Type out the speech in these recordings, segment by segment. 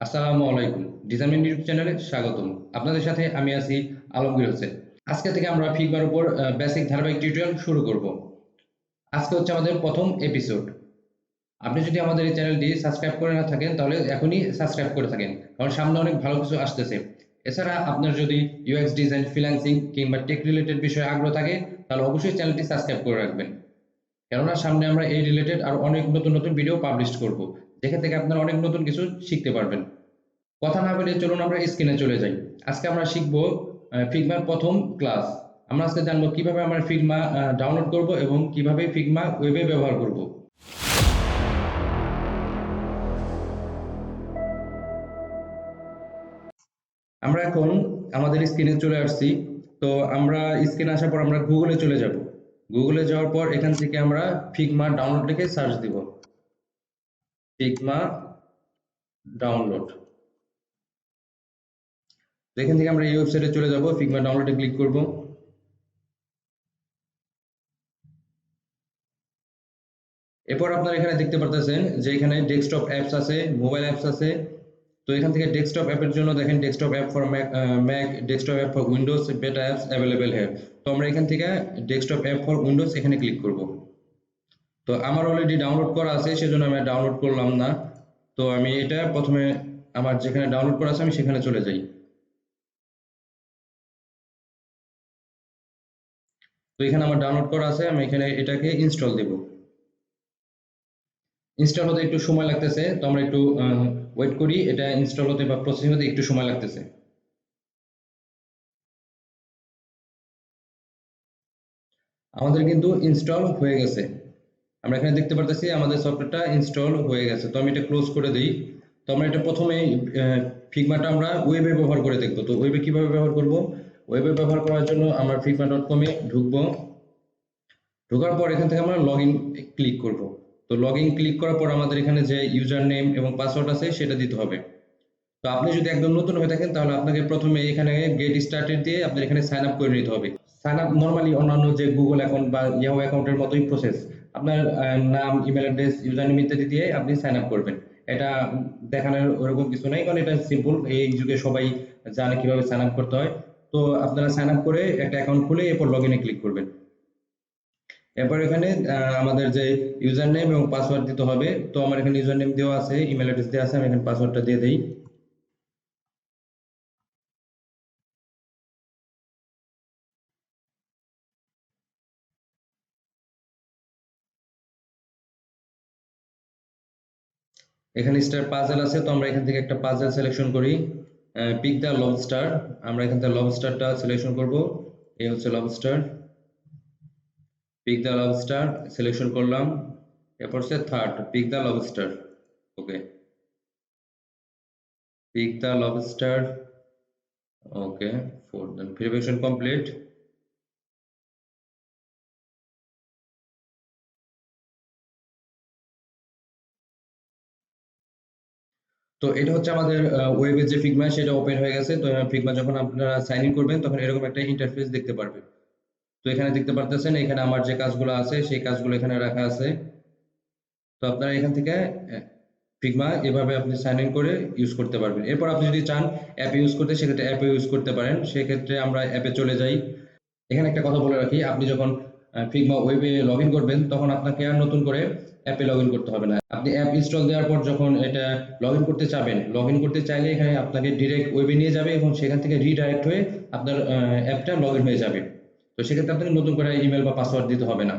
আসসালামু আলাইকুম। Design YouTube চ্যানেলে স্বাগতম। আপনাদের সাথে আমি আছি আলমগীর হোসেন। আজকে থেকে আমরা ফিগমার উপর বেসিক ধারাবাহিক টিউটোরিয়াল শুরু করব। আজকে হচ্ছে আমাদের প্রথম এপিসোড। আপনি যদি আমাদের এই চ্যানেলটি সাবস্ক্রাইব করে না থাকেন তাহলে এখনই সাবস্ক্রাইব করে থাকেন, কারণ সামনে অনেক ভালো কিছু আসতেছে। এছাড়া আপনার যদি ইউএক্স ডিজাইন, ফ্রিল্যান্সিং কিংবা টেক রিলেটেড বিষয়ে আগ্রহ থাকে তাহলে অবশ্যই চ্যানেলটি সাবস্ক্রাইব করে রাখবেন, কেননা সামনে আমরা এই রিলেটেড আর অনেক নতুন নতুন ভিডিও পাবলিশ করব, যেখান থেকে আপনারা অনেক নতুন কিছু শিখতে পারবেন। কথা না বলে চলুন আমরা স্ক্রিনে চলে যাই। আজকে আমরা শিখব ফিগমার প্রথম ক্লাস। আমরা আজকে জানবো কিভাবে আমরা ফিগমা ডাউনলোড করব এবং কিভাবে ফিগমা ওয়েবে ব্যবহার করব। আমরা এখন আমাদের স্ক্রিনে চলে আসছি। তো আমরা স্ক্রিনে আসার পর আমরা গুগলে চলে যাব। গুগলে যাওয়ার পর এখান থেকে আমরা ফিগমা ডাউনলোড লিখে সার্চ দিব। ফিগমা ডাউনলোড, এখান থেকে আমরা এই ওয়েবসাইটে চলে যাব। ফিগমা ডাউনলোডে ক্লিক করব। এরপর আপনারা এখানে দেখতে পারতেছেন যে এখানে ডেস্কটপ অ্যাপস আছে, মোবাইল অ্যাপস আছে। তো এখান থেকে ডেস্কটপ অ্যাপের জন্য দেখেন desktop app for Mac, desktop app for Windows, বেটা অ্যাপস অ্যাভেলেবেল হ্যাভ। তো আমরা এখান থেকে ডেস্কটপ অ্যাপ ফর উইন্ডোজ এখানে ক্লিক করব। তো আমার অলরেডি ডাউনলোড করা আছে, সেজন্য আমি ডাউনলোড করলাম না। তো আমি এটা প্রথমে আমার যেখানে ডাউনলোড করা আছে আমি সেখানে চলে যাই। তো এখানে আমার ডাউনলোড করা আছে, আমি এখানে এটাকে ইনস্টল দেব। ইনস্টল হতে একটু সময় লাগতেছে, তো আমরা একটু ওয়েট করি। এটা ইনস্টল হতে বা প্রসেসিং হতে একটু সময় লাগতেছে। আমাদের কিন্তু ইনস্টল হয়ে গেছে। আমরা এখানে দেখতে পারতেছি আমাদের সফটওয়্যারটা ইনস্টল হয়ে গেছে। তো আমি এটা ক্লোজ করে দিই। তো আমরা এটা প্রথমে ফিগমাটা আমরা ওয়েবে ব্যবহার করে দেখব। তো ওয়েবে কিভাবে ব্যবহার করব? ওয়েবে ব্যবহার করার জন্য আমরা figma.com এ ঢুকবো। ঢোকার পর এখান থেকে আমরা লগ ইন ক্লিক করব। তো লগ ইন ক্লিক করার পর আমাদের এখানে যে ইউজার নেম এবং পাসওয়ার্ড আছে সেটা দিতে হবে। তো আপনি যদি একদম নতুন হয়ে থাকেন তাহলে আপনাকে প্রথমে এখানে গেট স্টার্টেড দিয়ে আপনার এখানে সাইন আপ করে নিতে হবে। সাইন আপ নরমালি অন্যান্য যে গুগল অ্যাকাউন্ট বা ইয়াহু অ্যাকাউন্টের মতোই প্রসেস। আপনার নাম, ইমেল অ্যাড্রেস, ইউজার নেম ইত্যাদি দিয়ে আপনি সাইন আপ করবেন। এটা দেখানোর ওরকম কিছু নাই, কারণ এটা সিম্পল। এই যুগে সবাই জানে কিভাবে সাইন আপ করতে হয়। তো আপনারা সাইন আপ করে একটা অ্যাকাউন্ট খুলে এরপর লগ ইনে ক্লিক করবেন। এরপর এখানে আমাদের যে ইউজার নেম এবং পাসওয়ার্ড দিতে হবে। তো আমার এখানে ইউজার নেম দেওয়া আছে, ইমেল অ্যাড্রেস দেওয়া আছে, আমি এখানে পাসওয়ার্ডটা দিয়ে দিই। এখানে স্টার পাজেল আছে, তো আমরা এখান থেকে একটা পাজেল সিলেকশন করি। পিক দ্য লবস্টার, আমরা এখান থেকে লবস্টারটা সিলেকশন করব। এই হচ্ছে lobster. Pick the lobster selection করলাম। এরপর হচ্ছে third, pick the lobster. Okay, pick the lobster. Okay, four, then verification complete. তো এটা হচ্ছে আমাদের ওয়েবে যে ফিগমা সেটা ওপেন হয়ে গেছে। তো ফিগমা যখন আপনারা সাইন ইন করবেন তখন এরকম একটা ইন্টারফেস দেখতে পারবেন। তো এখানে দেখতে পারতেছেন এখানে আমার যে কাজগুলো আছে সেই কাজগুলো এখানে রাখা আছে। তো আপনারা এখান থেকে ফিগমা এভাবে আপনি সাইন ইন করে ইউজ করতে পারবেন। এরপর আপনি যদি চান অ্যাপ ইউজ করতে, সেক্ষেত্রে অ্যাপে ইউজ করতে পারেন। সেক্ষেত্রে আমরা অ্যাপে চলে যাই। এখানে একটা কথা বলে রাখি, আপনি যখন ফিগমা ওয়েবে লগ ইন করবেন তখন আপনাকে আর নতুন করে অ্যাপে লগ ইন করতে হবে না। আপনি অ্যাপ ইনস্টল দেওয়ার পর যখন এটা লগ ইন করতে চাবেন, লগ ইন করতে চাইলে এখানে আপনাকে ডিরেক্ট ওয়েবে নিয়ে যাবে এবং সেখান থেকে রিডাইরেক্ট হয়ে আপনার অ্যাপটা লগ ইন হয়ে যাবে। তো সেক্ষেত্রে আপনাকে নতুন করে ইমেল বা পাসওয়ার্ড দিতে হবে না।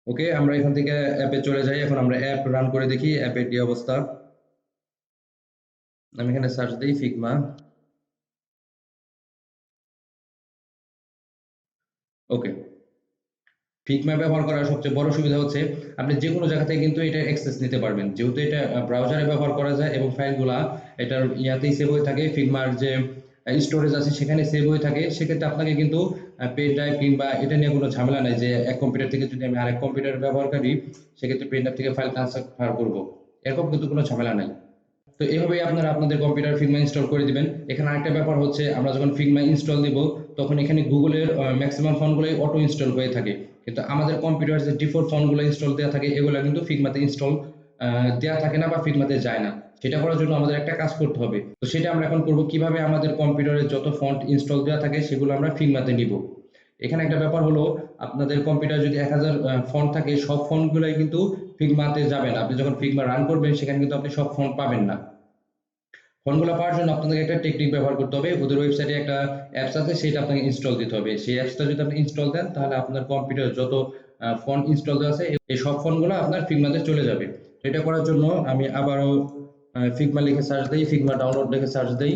ওকে, আমরা এখান থেকে অ্যাপে চলে যাই। এখন আমরা অ্যাপ রান করে দেখি অ্যাপের কি অবস্থা। আমি এখানে সার্চ দিই ফিগমা। ওকে, ফিগমা ব্যবহার করার সবচেয়ে বড় সুবিধা হচ্ছে আপনি যে কোনো জায়গা থেকে কিন্তু এটা অ্যাক্সেস নিতে পারবেন, যেহেতু এটা ব্রাউজারে ব্যবহার করা যায় এবং ফাইলগুলা এটার ইয়াতেই সেভ হয়ে থাকে। ফিগমার যে স্টোরেজ আছে সেখানে সেভ হয়ে থাকে। সেক্ষেত্রে আপনাকে কিন্তু পেন ড্রাইভ কিংবা এটা নিয়ে কোনো ঝামেলা নাই যে এক কম্পিউটার থেকে যদি আমি আরেক কম্পিউটার ব্যবহার করি সেক্ষেত্রে পেন ড্রাইভ থেকে ফাইল ট্রান্সফার করবো, এরকম কিন্তু কোনো ঝামেলা নাই। তো এভাবেই আপনারা আপনাদের কম্পিউটার ফিগমা ইনস্টল করে দিবেন। এখানে আরেকটা ব্যাপার হচ্ছে আমরা যখন ফিগমা ইনস্টল দিব তখন এখানে গুগলের ম্যাক্সিমাম ফন্টগুলোই অটো ইনস্টল হয়ে থাকে। কিন্তু আমাদের কম্পিউটার যে ডিফল্ট ফন্টগুলো ইনস্টল দেওয়া থাকে এগুলো কিন্তু ফিগমাতে ইনস্টল দেওয়া থাকে না বা ফিগমাতে যায় না। সেটা করার জন্য আমাদের একটা কাজ করতে হবে। তো সেটা আমরা এখন করব, কিভাবে আমাদের কম্পিউটারে যত ফন্ট ইনস্টল দেওয়া থাকে সেগুলো আমরা ফিগমাতে নিব। এখানে একটা ব্যাপার হলো, আপনাদের কম্পিউটার যদি 1000 ফন্ট থাকে, সব ফন্টগুলাই কিন্তু ফিগমাতে যাবে না। আপনি যখন ফিগমা রান করবেন সেখানে কিন্তু আপনি সব ফন্ট পাবেন না। ফন্টগুলো পাওয়ার জন্য আপনাদের একটা টেকনিক ব্যবহার করতে হবে। ওদের ওয়েবসাইটে একটা অ্যাপস আছে, সেটা আপনাকে ইনস্টল দিতে হবে। সেই অ্যাপসটা যদি আপনি ইনস্টল দেন তাহলে আপনার কম্পিউটারে যত ফন্ট ইনস্টল দেওয়া আছে এই সব ফন্টগুলো আপনার ফিগমাতে চলে যাবে। এটা করার জন্য আমি আবারও ফিগমা লিখে সার্চ দিই, ফিগমা ডাউনলোড লিখে সার্চ দিই।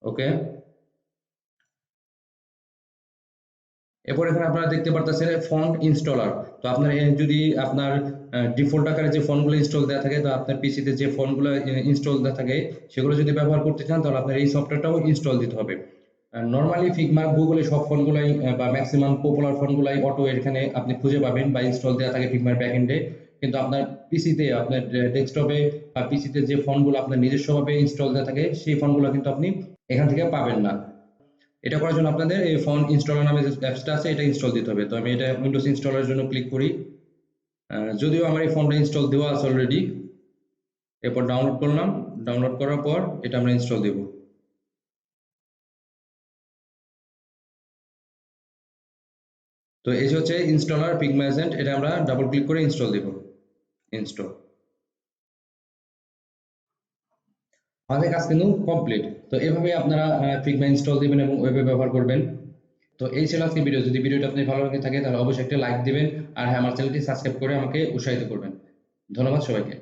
ওকে, এরপর এখানে আপনারা দেখতে পারতেছেন ফন্ট ইনস্টলার। তো আপনার যদি আপনার ডিফল্ট আকারে যে ফন্টগুলো ইনস্টল দেওয়া থাকে, তো আপনার পিসিতে যে ফন্টগুলো ইনস্টল দেওয়া থাকে সেগুলো যদি ব্যবহার করতে চান তাহলে আপনার এই সফটওয়্যারটাও ইনস্টল দিতে হবে। নর্মালি ফিগমা গুগলে সব ফন্টগুলাই বা ম্যাক্সিমাম পপুলার ফন্টগুলাই অটো এখানে আপনি খুঁজে পাবেন বা ইনস্টল দেওয়া থাকে ফিগমার ব্যাকএন্ডে। কিন্তু আপনার পিসিতে, আপনার ডেস্কটপে বা পিসিতে যে ফন্টগুলো আপনার নিজস্বভাবে ইনস্টল দেওয়া থাকে সেই ফন্টগুলো কিন্তু আপনি এখান থেকে পাবেন না। এটা করার জন্য আপনাদের এই ফন্ট ইনস্টলার নামে যে অ্যাপসটা আছে এটা ইনস্টল দিতে হবে। তো আমি এটা উইন্ডোজ ইনস্টলারের জন্য ক্লিক করি। যদিও আমার এই ফন্টটা ইনস্টল দেওয়া আছে অলরেডি। এরপর ডাউনলোড করলাম, ডাউনলোড করার পর এটা আমরা ইনস্টল দেব। তো এই যে হচ্ছে ইনস্টলার ফিগমা এজেন্ট, এটা আমরা ডাবল ক্লিক করে ইনস্টল দেব। ইনস্টল, আমাদের কাজ কিন্তু কমপ্লিট। তো এভাবে আপনারা ফিগমা ইনস্টল দিবেন এবং ওয়েবে ব্যবহার করবেন। তো এই ছিল আজকে ভিডিও। যদি ভিডিওটা আপনার ভালো লাগে থাকে তাহলে অবশ্যই একটা লাইক দিবেন। আর হ্যাঁ, আমার চ্যানেলটি সাবস্ক্রাইব করে আমাকে উৎসাহিত করবেন। ধন্যবাদ সবাইকে।